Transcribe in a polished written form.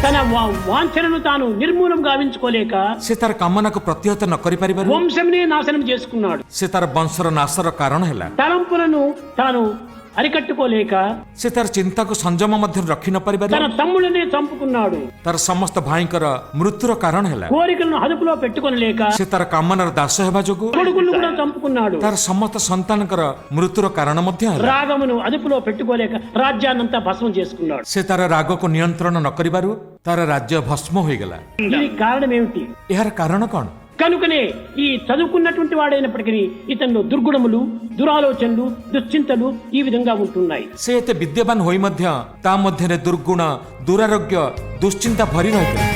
తన వాంఛనను తాను నిర్మూలం గావించుకోలేక ସେ ତାର କାମନାକୁ ପ୍ରତିହତ ନ କରିପାରିବାରୁ వంశంనే నాశనం చేసుకున్నాడు. ସେ ତାର ବଂଶର ନାଶର କାରଣ ହେଲା. తలంపులను తాను అరికట్టుకోలేక ସେ ତାର ଚିନ୍ତାକୁ ସଂଯମ ମଧ୍ୟରେ ରଖି ନ ପାରିବାରୁ తన తమ్ముళ్ళనే చంపుకున్నాడు. ତାର ସମସ୍ତ ଭାଇଙ୍କର ମୃତ୍ୟୁର କାରଣ ହେଲା. కోరికలను అదుపులో పెట్టుకొనలేక ସେ ତାର କାମନାର ଦାସ ହେବା ଯୋଗୁଁ కొడుకులను కూడా చంపుకున్నాడు. ତାର ସମସ୍ତ ସନ୍ତାନଙ୍କର ମୃତ୍ୟୁର କାରଣ ମଧ୍ୟ ହେଲା. రాగమును అదుపులో పెట్టుకోలేక రాజ్యాన్నంతా భస్మం చేసుకున్నాడు. ସେ ତାର ରାଗକୁ ନିୟନ୍ତ୍ରଣ ନ କରିବାରୁ ତାର ରାଜ୍ୟ ଭସ୍ମ ହୋଇଗଲା. దీనికి కారణం ఏమిటి? ଏହାର କାରଣ କଣ? కనుకనే ఈ చదువుకున్నటువంటి వాడైనప్పటికీ ఇతనిలో దుర్గుణములు, దురాలోచనలు, దుశ్చింతలు ఈ విధంగా ఉంటున్నాయి. ସେ ଏତେ ବିଦ୍ୟାବାନ ହୋଇ ମଧ୍ୟ ତା ମଧ୍ୟରେ ଦୁର୍ଗୁଣ, ଦୁରାରୋଗ୍ୟ, ଦୁଶ୍ଚିନ୍ତା ଭରି ରହିଥିଲା.